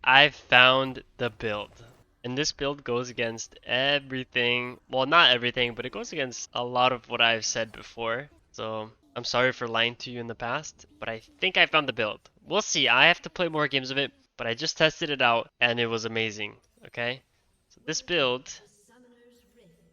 I found the build. And this build goes against everything. Well, not everything, but it goes against a lot of what I've said before. So I'm sorry for lying to you in the past, but I think I found the build. We'll see. I have to play more games of it, but I just tested it out and it was amazing. Okay? So this build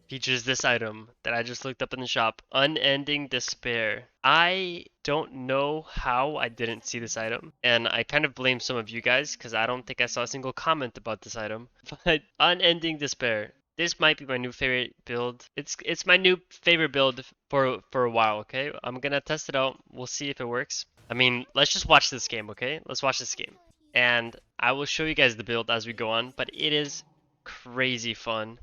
features this item that I just looked up in the shop, Unending Despair. I don't know how I didn't see this item, and I kind of blame some of you guys because I don't think I saw a single comment about this item. But Unending Despair. This might be my new favorite build. It's my new favorite build for a while, okay? I'm gonna test it out. We'll see if it works. I mean, let's just watch this game, okay? Let's watch this game. And I will show you guys the build as we go on, but it is crazy fun.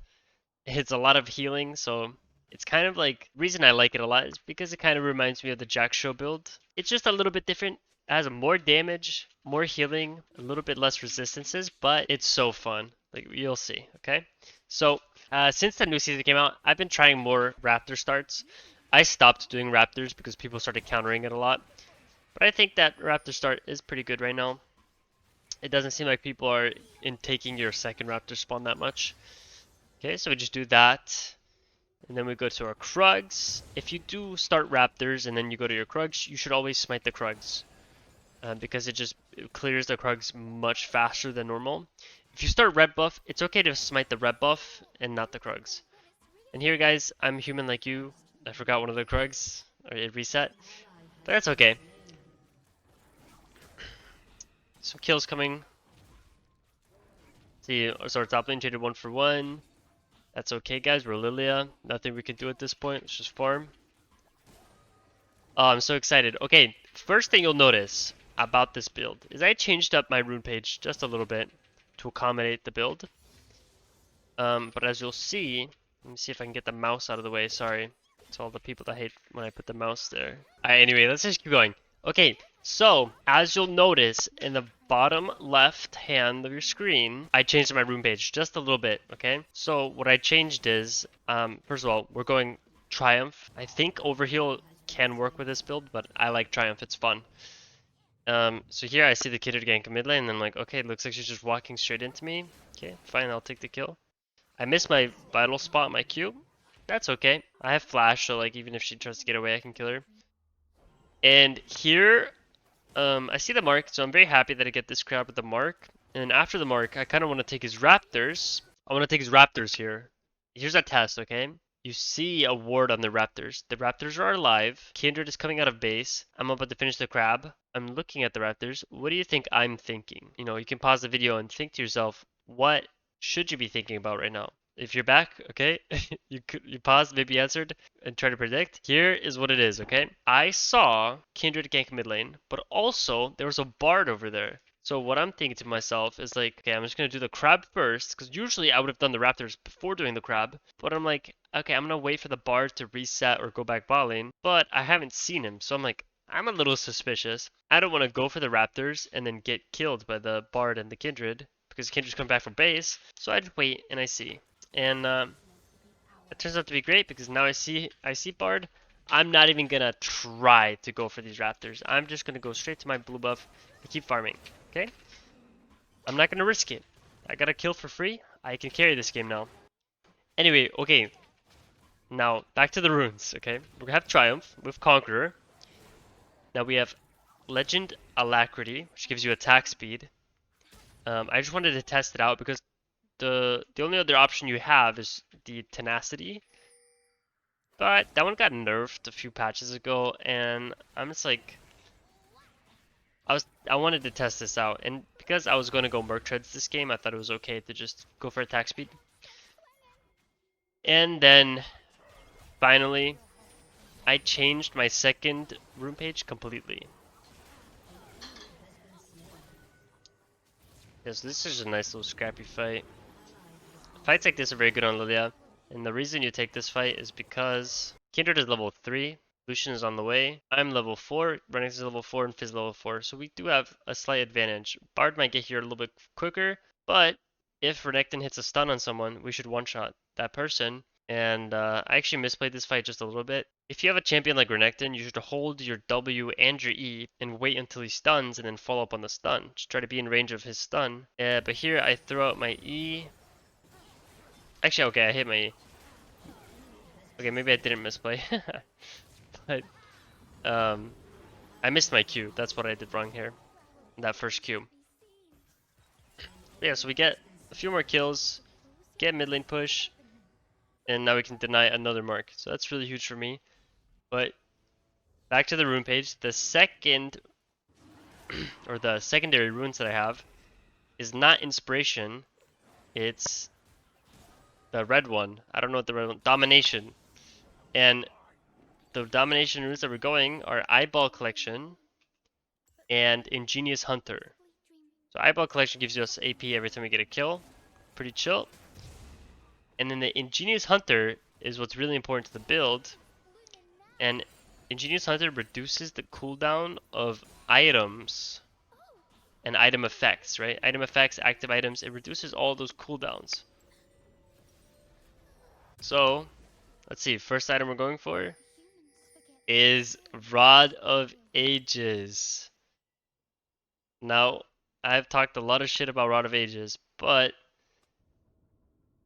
It's a lot of healing, so it's kind of like reason I like it a lot is because it kind of reminds me of the Jack Show build. It's just a little bit different. It has more damage, more healing, a little bit less resistances, but it's so fun. Like you'll see, okay? So since the new season came out, I've been trying more Raptor starts. I stopped doing Raptors because people started countering it a lot, but I think that Raptor start is pretty good right now. It doesn't seem like people are in taking your second Raptor spawn that much. Okay, so we just do that. And then we go to our Krugs. If you do start Raptors and then you go to your Krugs, you should always smite the Krugs. Because it clears the Krugs much faster than normal. If you start red buff, it's okay to smite the red buff and not the Krugs. And here guys, I'm human like you. I forgot one of the Krugs. Or it reset. But that's okay. Some kills coming. See, so our top lane traded 1 for 1. That's okay, guys. We're Lillia. Nothing we can do at this point. Let's just farm. Oh, I'm so excited. Okay, first thing you'll notice about this build is I changed up my rune page just a little bit to accommodate the build. But as you'll see, let me see if I can get the mouse out of the way. Sorry. It's all the people that hate when I put the mouse there. Alright, anyway, let's just keep going. Okay, so as you'll notice in the bottom left hand of your screen, I changed my rune page just a little bit, okay? So what I changed is, first of all, we're going Triumph. I think Overheal can work with this build, but I like Triumph, it's fun. So here I see the Kidder gank mid lane, and I'm like, okay, looks like she's just walking straight into me. Okay, fine, I'll take the kill. I missed my vital spot, my Q. That's okay. I have flash, so like even if she tries to get away, I can kill her. And here, I see the mark, so I'm very happy that I get this crab with the mark. And after the mark, I kind of want to take his raptors. I want to take his raptors here. Here's a test, okay? You see a ward on the raptors. The raptors are alive. Kindred is coming out of base. I'm about to finish the crab. I'm looking at the raptors. What do you think I'm thinking? You know, you can pause the video and think to yourself, what should you be thinking about right now? If you're back, okay, you paused, maybe answered, and try to predict. Here is what it is, okay? I saw Kindred gank mid lane, but also there was a bard over there. So what I'm thinking to myself is like, okay, I'm just gonna do the crab first, because usually I would have done the raptors before doing the crab. But I'm like, okay, I'm gonna wait for the bard to reset or go back bot lane, but I haven't seen him, so I'm like, I'm a little suspicious. I don't want to go for the raptors and then get killed by the bard and the kindred, because kindred's come back from base. So I just wait and I see. And it turns out to be great because now I see Bard. I'm not even gonna try to go for these raptors. I'm just gonna go straight to my blue buff and keep farming. Okay? I'm not gonna risk it. I got a kill for free. I can carry this game now. Anyway, okay. Now back to the runes. Okay, we're gonna have Triumph with Conqueror. Now we have Legend Alacrity, which gives you attack speed. I just wanted to test it out because the only other option you have is the tenacity, but that one got nerfed a few patches ago, and I'm just like, I wanted to test this out, and because I was going to go Merc Treads this game, I thought it was okay to just go for attack speed. And then finally, I changed my second rune page completely. Yes, this is a nice little scrappy fight. Fights like this are very good on Lillia, and the reason you take this fight is because Kindred is level 3, Lucian is on the way, I'm level 4, Renix is level 4, and Fizz level 4, so we do have a slight advantage. Bard might get here a little bit quicker, but if Renekton hits a stun on someone, we should one-shot that person, and I actually misplayed this fight just a little bit. If you have a champion like Renekton, you should hold your W and your E and wait until he stuns and then follow up on the stun. Just try to be in range of his stun. But here I throw out my E. Actually, okay, I hit my E. Okay, maybe I didn't misplay. But I missed my Q. That's what I did wrong here. That first Q. But yeah, so we get a few more kills, get mid lane push, and now we can deny another mark. So that's really huge for me. But back to the rune page. The second or the secondary runes that I have is not inspiration. It's the red one. I don't know what the red one. Domination. And the domination runes that we're going are Eyeball Collection and Ingenious Hunter. So Eyeball Collection gives us AP every time we get a kill. Pretty chill. And then the Ingenious Hunter is what's really important to the build. And Ingenious Hunter reduces the cooldown of items and item effects, right? Item effects, active items, it reduces all those cooldowns. So, let's see, first item we're going for is Rod of Ages. Now, I've talked a lot of shit about Rod of Ages, but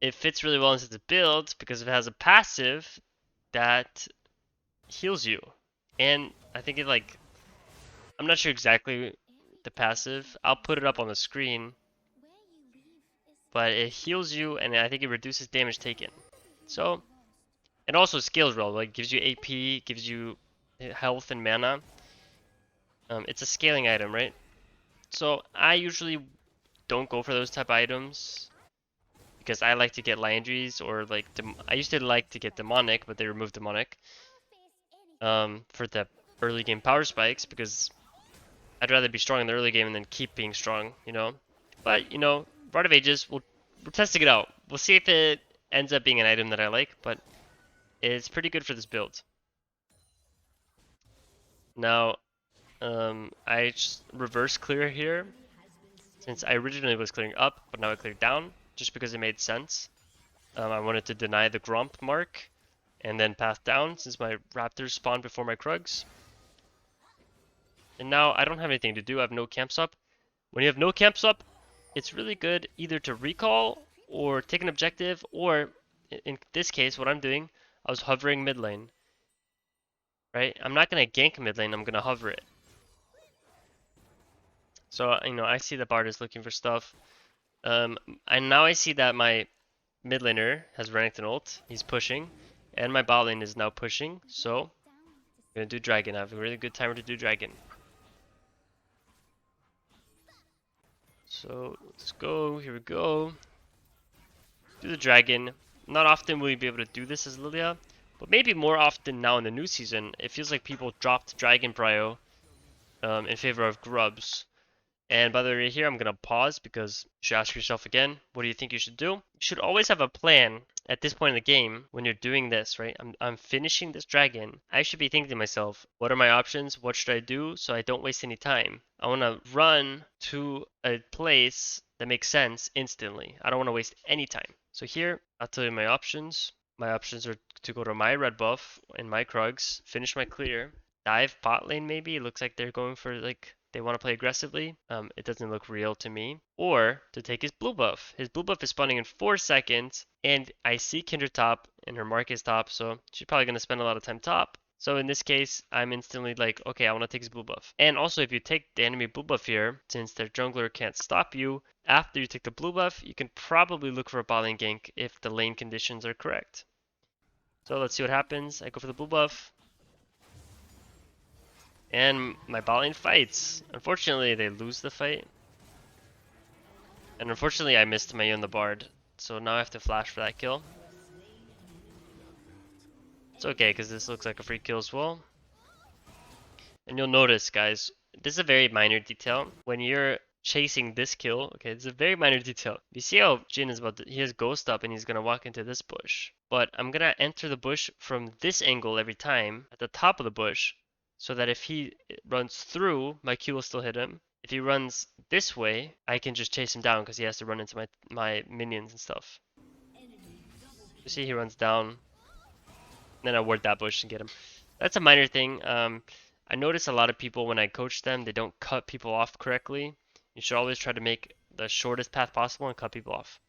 it fits really well into the build because it has a passive that heals you. And I think it like, I'm not sure exactly the passive. I'll put it up on the screen. But it heals you and I think it reduces damage taken. So, it also scales well, like gives you AP, gives you health and mana. It's a scaling item, right? So I usually don't go for those type of items because I like to get Landry's or like I used to like to get demonic, but they removed demonic for the early game power spikes because I'd rather be strong in the early game and then keep being strong, you know. But you know, Rod of Ages, we're testing it out. We'll see if it ends up being an item that I like, but it's pretty good for this build. Now, I just reverse clear here, since I originally was clearing up, but now I cleared down, just because it made sense. I wanted to deny the Gromp mark, and then path down, since my Raptors spawned before my Krugs. And now I don't have anything to do, I have no camps up. When you have no camps up, it's really good either to recall, or take an objective, or, in this case, what I'm doing, I was hovering mid lane. Right? I'm not going to gank mid lane, I'm going to hover it. So, you know, I see that Bard is looking for stuff. And now I see that my mid laner has Renekton ult. He's pushing. And my bot lane is now pushing. So, I'm going to do Dragon. I have a really good timer to do Dragon. So, let's go. Here we go. Do the Dragon. Not often will you be able to do this as Lillia. But maybe more often now in the new season. It feels like people dropped Dragon Prio in favor of Grubs. And by the way, here I'm going to pause because you should ask yourself again, what do you think you should do? You should always have a plan at this point in the game when you're doing this, right? I'm finishing this dragon. I should be thinking to myself, what are my options? What should I do so I don't waste any time? I want to run to a place that makes sense instantly. I don't want to waste any time. So here, I'll tell you my options. My options are to go to my red buff in my Krugs, finish my clear, dive bot lane maybe. It looks like they're going for like they want to play aggressively. It doesn't look real to me. Or to take his blue buff. His blue buff is spawning in 4 seconds, and I see Kindred top, and her mark is top, so she's probably going to spend a lot of time top. So in this case, I'm instantly like, okay, I want to take his blue buff. And also, if you take the enemy blue buff here, since their jungler can't stop you, after you take the blue buff, you can probably look for a bot lane gank if the lane conditions are correct. So let's see what happens. I go for the blue buff. And my bot lane fights. Unfortunately, they lose the fight. And unfortunately, I missed my on the Bard. So now I have to flash for that kill. It's okay, because this looks like a free kill as well. And you'll notice, guys, this is a very minor detail. When you're chasing this kill, okay, it's a very minor detail. You see how Jin is about to, he has ghost up and he's going to walk into this bush. But I'm going to enter the bush from this angle every time, at the top of the bush. So that if he runs through, my Q will still hit him. If he runs this way, I can just chase him down because he has to run into my minions and stuff. You see he runs down. Then I ward that bush and get him. That's a minor thing. I notice a lot of people when I coach them, they don't cut people off correctly. You should always try to make the shortest path possible and cut people off.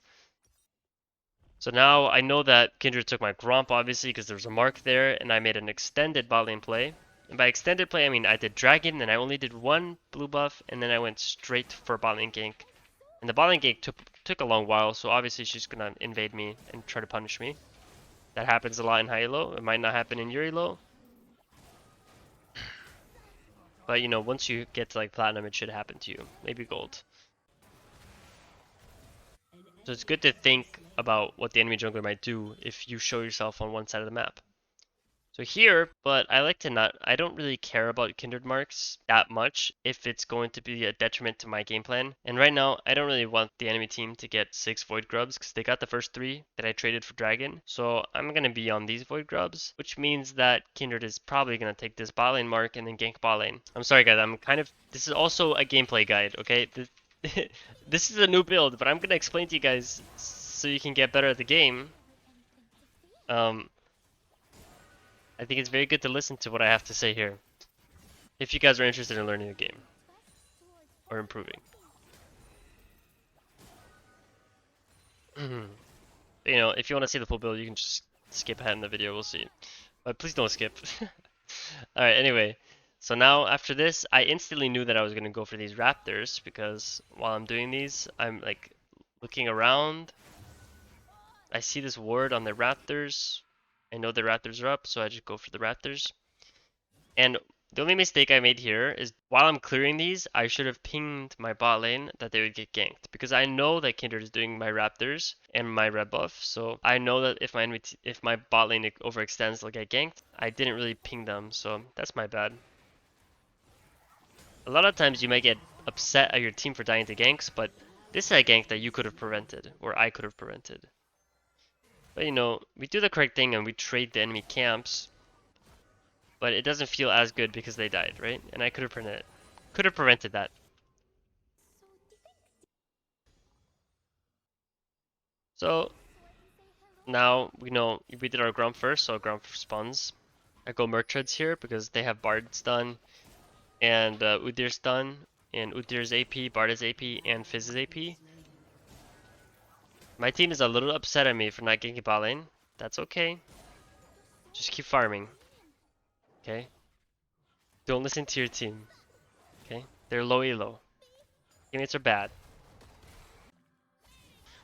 So now I know that Kindred took my Gromp obviously because there's a mark there, and I made an extended bot lane play. And by extended play, I mean I did Dragon, and I only did one blue buff, and then I went straight for bot lane gank. And the bot lane gank took a long while, so obviously she's gonna invade me and try to punish me. That happens a lot in high elo. It might not happen in your elo, but you know, once you get to like platinum, it should happen to you. Maybe gold. So it's good to think about what the enemy jungler might do if you show yourself on one side of the map. So here, but I like to not, I don't really care about kindred marks that much if it's going to be a detriment to my game plan. And right now, I don't really want the enemy team to get 6 Void Grubs because they got the first 3 that I traded for Dragon. So I'm going to be on these Void Grubs, which means that kindred is probably going to take this bot lane mark and then gank bot lane. I'm sorry guys, this is also a gameplay guide, okay? This is a new build, but I'm going to explain to you guys so you can get better at the game. I think it's very good to listen to what I have to say here, if you guys are interested in learning the game or improving. You know, if you want to see the full build, you can just skip ahead in the video. We'll see, but please don't skip. All right. Anyway, so now after this, I instantly knew that I was gonna go for these raptors because while I'm doing these, I'm like looking around. I see this ward on the raptors. I know the raptors are up, so I just go for the raptors. And the only mistake I made here is while I'm clearing these, I should have pinged my bot lane that they would get ganked because I know that Kindred is doing my raptors and my red buff. So I know that if my bot lane overextends, they'll get ganked. I didn't really ping them, so that's my bad. A lot of times you might get upset at your team for dying to ganks, but this is a gank that you could have prevented or I could have prevented. But you know, we do the correct thing and we trade the enemy camps, but it doesn't feel as good because they died, right? And I could have prevented that. So now we know we did our Grump first, so Grump spawns. I go Merc Treads here because they have Bard's done and Udir's done, and Udir's AP, Bard's AP, and Fizz's AP. My team is a little upset at me for not getting bot lane. That's okay. Just keep farming. Okay? Don't listen to your team. Okay? They're low elo. Teammates are bad.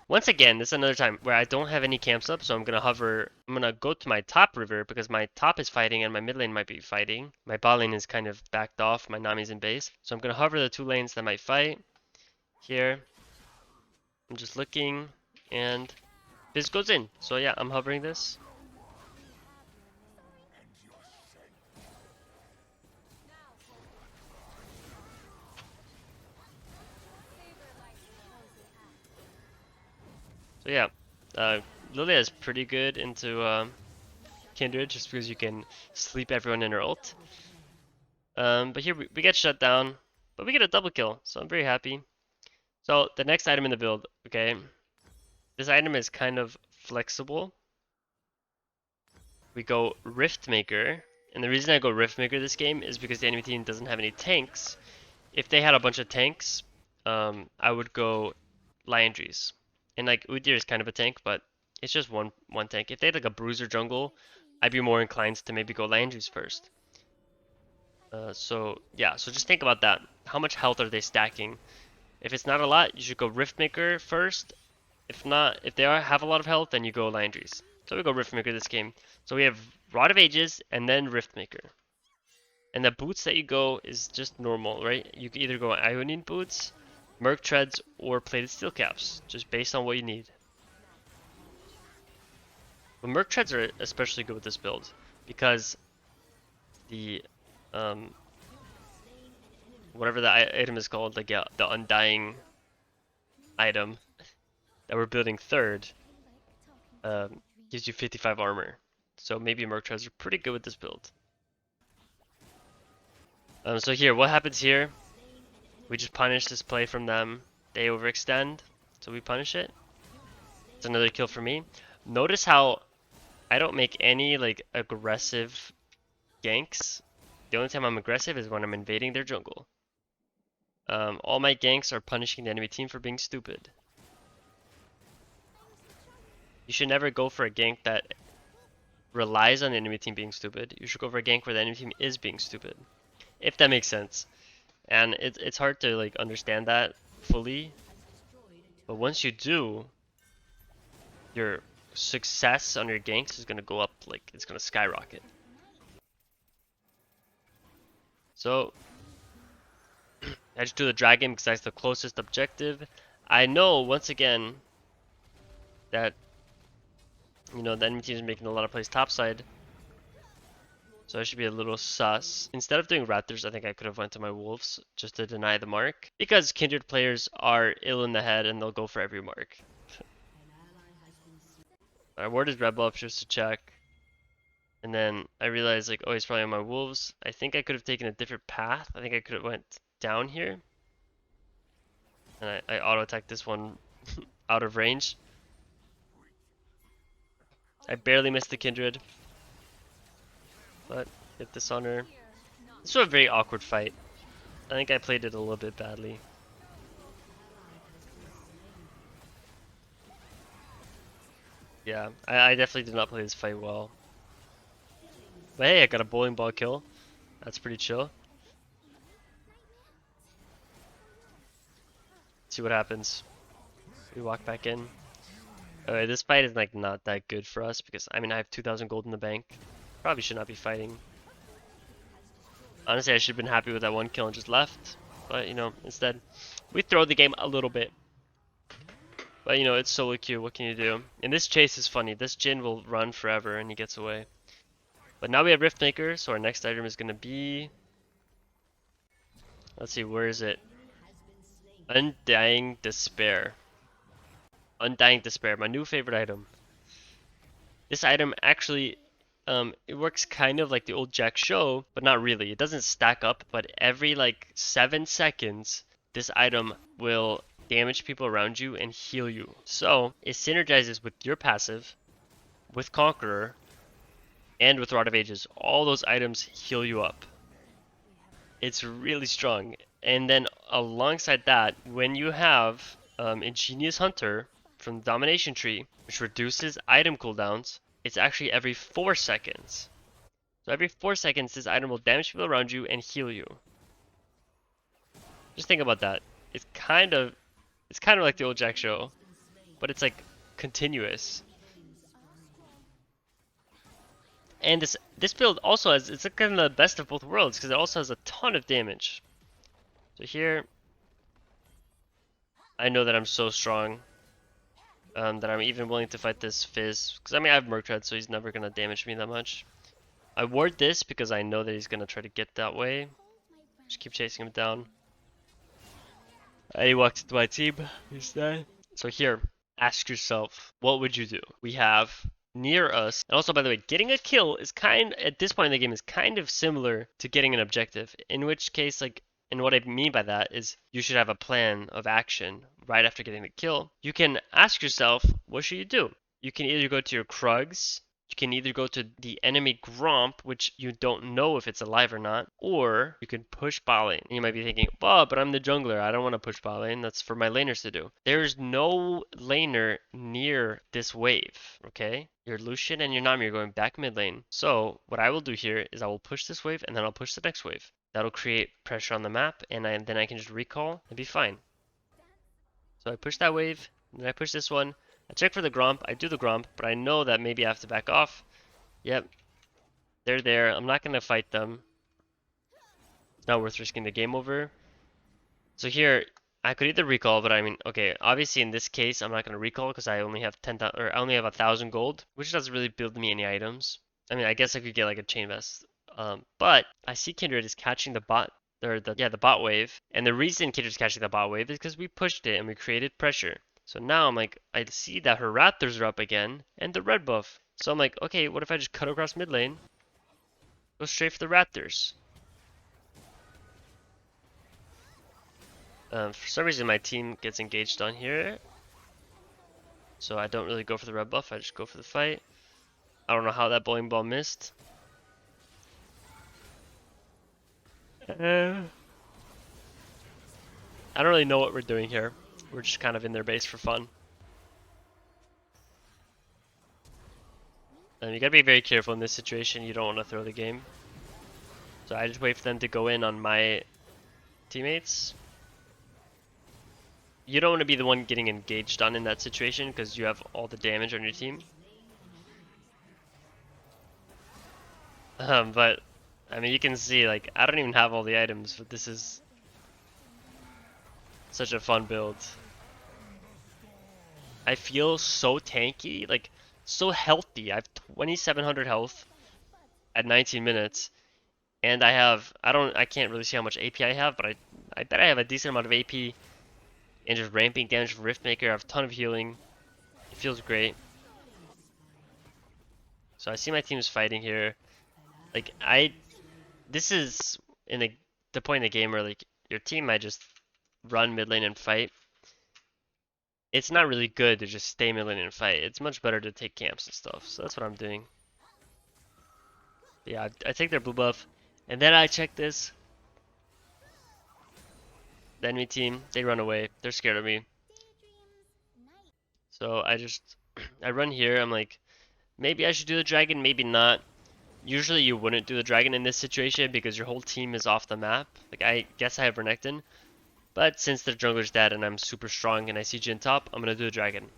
Once again, this is another time where I don't have any camps up, so I'm gonna hover. I'm gonna go to my top river because my top is fighting and my mid lane might be fighting. My bot lane is kind of backed off. My Nami's in base, so I'm gonna hover the 2 lanes that might fight. Here, I'm just looking, and this goes in. So yeah, I'm hovering this. So yeah, Lillia is pretty good into Kindred just because you can sleep everyone in her ult. But here we get shut down, but we get a double kill, so I'm very happy. So the next item in the build, okay, this item is kind of flexible. We go Riftmaker, and the reason I go Riftmaker this game is because the enemy team doesn't have any tanks. If they had a bunch of tanks, I would go Liandry's. And like Udyr is kind of a tank, but it's just one tank. If they had like a bruiser jungle, I'd be more inclined to maybe go Liandry's first. So yeah, so just think about that. How much health are they stacking? If it's not a lot, you should go Riftmaker first. If not, if they have a lot of health, then you go Liandry's. So we go Riftmaker this game. So we have Rod of Ages and then Riftmaker. And the boots that you go is just normal, right? You can either go Ionian boots, Merc Treads, or Plated Steel Caps, just based on what you need. But Merc Treads are especially good with this build because the whatever the item is called, like yeah, the Undying item that we're building third, gives you 55 armor. So maybe Merc Treads are pretty good with this build. So here, what happens here? We just punish this play from them. They overextend, so we punish it. It's another kill for me. Notice how I don't make any like aggressive ganks, the only time I'm aggressive is when I'm invading their jungle. All my ganks are punishing the enemy team for being stupid. You should never go for a gank that relies on the enemy team being stupid. You should go for a gank where the enemy team is being stupid. If that makes sense. And it's hard to like understand that fully. But once you do, your success on your ganks is gonna go up, like it's gonna skyrocket. So I just do the dragon because that's the closest objective. I know once again that the enemy team is making a lot of plays topside, so I should be a little sus. Instead of doing Raptors, I think I could have went to my wolves just to deny the mark, because kindred players are ill in the head and they'll go for every mark. I warded red buff just to check, and then I realized like, oh, he's probably on my wolves. I think I could have taken a different path. I think I could have went down here, and I auto attacked this one out of range. I barely missed the kindred, but hit this on her. This was a very awkward fight. I think I played it a little bit badly. Yeah, I definitely did not play this fight well. But hey, I got a bowling ball kill. That's pretty chill. See what happens. We walk back in. Alright, this fight is like not that good for us because I mean I have 2,000 gold in the bank. Probably should not be fighting. Honestly, I should have been happy with that one kill and just left. But instead, we throw the game a little bit. But it's solo queue, what can you do? And this chase is funny. This Jhin will run forever and he gets away. But now we have Riftmaker, so our next item is gonna be, let's see, where is it? Undying Despair. Undying Despair, my new favorite item. This item actually, it works kind of like the old Jack Show, but not really. It doesn't stack up, but every like 7 seconds, this item will damage people around you and heal you. So it synergizes with your passive, with Conqueror, and with Rod of Ages. All those items heal you up. It's really strong. And then alongside that, when you have Ingenious Hunter from the Domination Tree, which reduces item cooldowns, it's actually every 4 seconds. So every 4 seconds, this item will damage people around you and heal you. Just think about that. It's kind of like the old Jack Show, but it's like continuous. And this build also has, it's kind of the best of both worlds because it also has a ton of damage. So here, I know that I'm so strong that I'm even willing to fight this Fizz, because I mean I have Murktread, so he's never gonna damage me that much. I ward this because I know that he's gonna try to get that way. Just keep chasing him down. He walked into my team. He's dead. So here, ask yourself, what would you do? We have near us, and also by the way, getting a kill is at this point in the game is kind of similar to getting an objective. In which case, like, and what I mean by that is you should have a plan of action right after getting the kill. You can ask yourself, what should you do? You can either go to your Krugs, you can either go to the enemy Gromp, which you don't know if it's alive or not, or you can push bot lane. And you might be thinking, well, but I'm the jungler, I don't want to push bot lane, that's for my laners to do. There's no laner near this wave, okay? Your Lucian and your Nami are going back mid lane. So what I will do here is I will push this wave and then I'll push the next wave. That'll create pressure on the map, and then I can just recall and be fine. So I push that wave, and then I push this one. I check for the Gromp, I do the Gromp, but I know that maybe I have to back off. Yep, they're there. I'm not going to fight them. It's not worth risking the game over. So here, I could either recall, but I mean, okay, obviously in this case, I'm not going to recall because I only have 10,000, or I only have 1,000 gold, which doesn't really build me any items. I mean, I guess I could get like a chain vest. But I see Kindred is catching the bot, or the bot wave, and the reason Kindred's catching the bot wave is because we pushed it and we created pressure. So now I'm like, I see that her Raptors are up again, and the red buff. So I'm like, okay, what if I just cut across mid lane, go straight for the Raptors? For some reason my team gets engaged on here, so I don't really go for the red buff, I just go for the fight. I don't know how that bowling ball missed. I don't really know what we're doing here. We're just kind of in their base for fun. You gotta be very careful in this situation. You don't want to throw the game. So I just wait for them to go in on my teammates. You don't want to be the one getting engaged on in that situation because you have all the damage on your team. But I mean, you can see like I don't even have all the items, but this is such a fun build. I feel so tanky, like so healthy. I have 2700 health at 19 minutes, and I can't really see how much AP I have, but I bet I have a decent amount of AP and just ramping damage from Riftmaker. I have a ton of healing. It feels great. So I see my team's fighting here. Like this is in the point in the game where like your team might just run mid lane and fight. It's not really good to just stay mid lane and fight. It's much better to take camps and stuff. So that's what I'm doing. Yeah, I take their blue buff, and then I check this. The enemy team, they run away. They're scared of me. So I run here. I'm like, maybe I should do the dragon, maybe not. Usually you wouldn't do the dragon in this situation because your whole team is off the map. Like I guess I have Renekton, but since the jungler's dead and I'm super strong and I see Jhin top, I'm gonna do the dragon.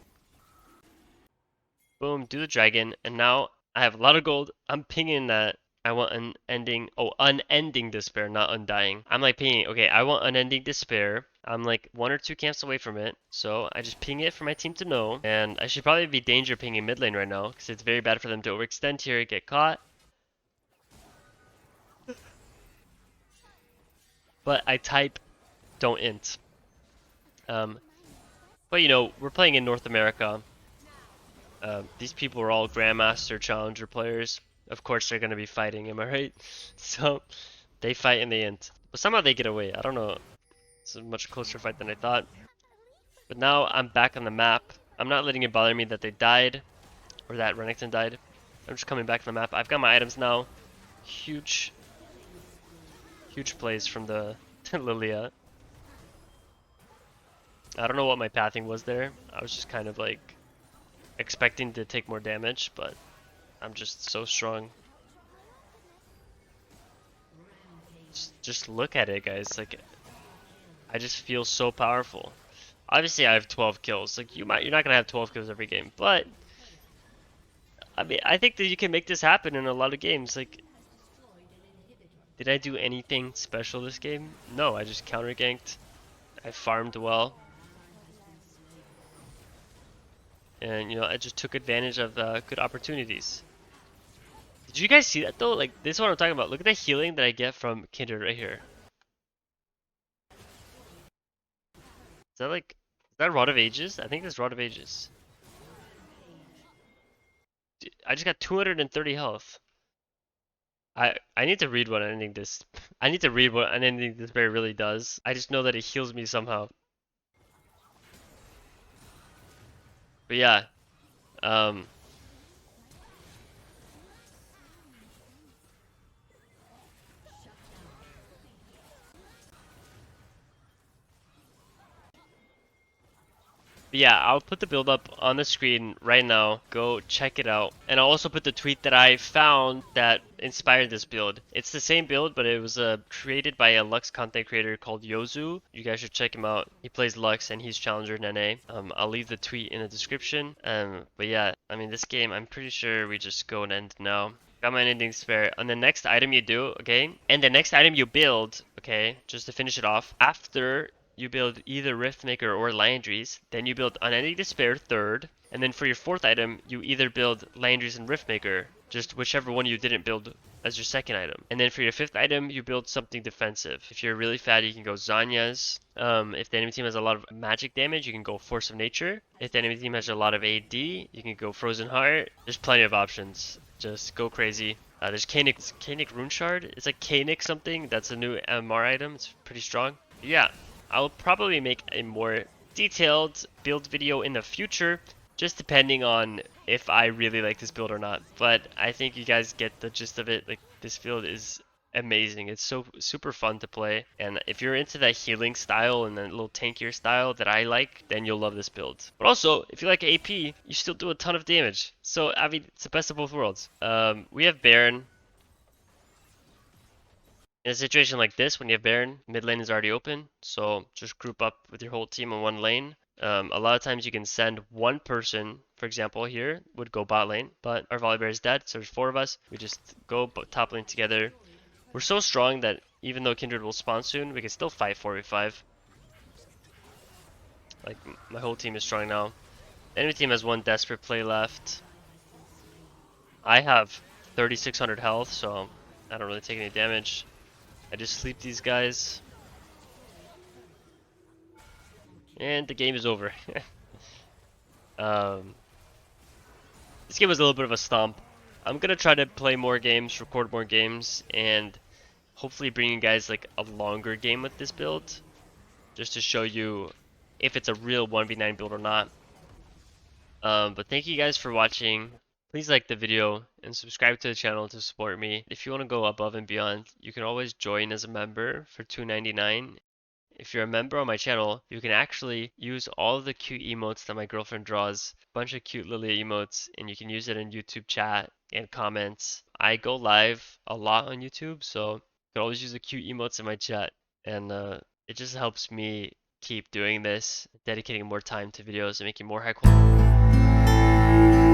Boom, do the dragon, and now I have a lot of gold. I'm pinging that I want unending despair, not undying. I'm like pinging, okay, I want unending despair. I'm like 1 or 2 camps away from it, so I just ping it for my team to know. And I should probably be danger pinging mid lane right now because it's very bad for them to overextend here, get caught. But I type don't int. But you know, we're playing in North America. These people are all Grandmaster Challenger players. Of course they're gonna be fighting, am I right? So they fight and they int. But somehow they get away. I don't know. It's a much closer fight than I thought. But now I'm back on the map. I'm not letting it bother me that they died. Or that Renekton died. I'm just coming back to the map. I've got my items now. Huge plays from the Lillia. I don't know what my pathing was there. I was just kind of like expecting to take more damage, but I'm just so strong. Just look at it, guys. Like I just feel so powerful. Obviously I have 12 kills. Like you're not gonna have 12 kills every game, but I mean I think that you can make this happen in a lot of games. Like did I do anything special this game? No, I just counter ganked. I farmed well. And you know, I just took advantage of good opportunities. Did you guys see that though? Like this is what I'm talking about. Look at the healing that I get from Kindred right here. Is that Rod of Ages? I think that's Rod of Ages. Dude, I just got 230 health. I need to read what Unending Despair really does. I just know that it heals me somehow. But yeah, yeah, I'll put the build up on the screen right now. Go check it out. And I'll also put the tweet that I found that inspired this build. It's the same build, but it was created by a Lux content creator called Yozu. You guys should check him out. He plays Lux and he's Challenger in NA. I'll leave the tweet in the description. But yeah, I mean, this game, I'm pretty sure we just go and end now. Got my Unending Despair. On the next item you do, okay, and the next item you build, okay, just to finish it off, after you build either Riftmaker or Landry's, then you build Unending Despair third, and then for your fourth item, you either build Landry's and Riftmaker, just whichever one you didn't build as your second item. And then for your fifth item, you build something defensive. If you're really fat, you can go Zanya's. If the enemy team has a lot of magic damage, you can go Force of Nature. If the enemy team has a lot of AD, you can go Frozen Heart. There's plenty of options. Just go crazy. There's Kaenic Rune Shard. It's like Kaenic something. That's a new MR item. It's pretty strong. Yeah. I'll probably make a more detailed build video in the future, just depending on if I really like this build or not. But I think you guys get the gist of it. Like this build is amazing. It's so super fun to play. And if you're into that healing style and that little tankier style that I like, then you'll love this build. But also, if you like AP, you still do a ton of damage. So, I mean, it's the best of both worlds. We have Baron. In a situation like this, when you have Baron, mid lane is already open, so just group up with your whole team on one lane. A lot of times you can send one person, for example, here would go bot lane, but our Volibear is dead, so there's 4 of us. We just go top lane together. We're so strong that even though Kindred will spawn soon, we can still fight 4v5. Like, my whole team is strong now. The enemy team has one desperate play left. I have 3,600 health, so I don't really take any damage. I just sleep these guys. And the game is over. This game was a little bit of a stomp. I'm gonna try to play more games, record more games, and hopefully bring you guys like a longer game with this build, just to show you if it's a real 1v9 build or not. But thank you guys for watching. Please like the video and subscribe to the channel to support me. If you want to go above and beyond, you can always join as a member for $2.99. If you're a member on my channel, you can actually use all of the cute emotes that my girlfriend draws, a bunch of cute Lillia emotes, and you can use it in YouTube chat and comments. I go live a lot on YouTube, so you can always use the cute emotes in my chat, and it just helps me keep doing this, dedicating more time to videos and making more high quality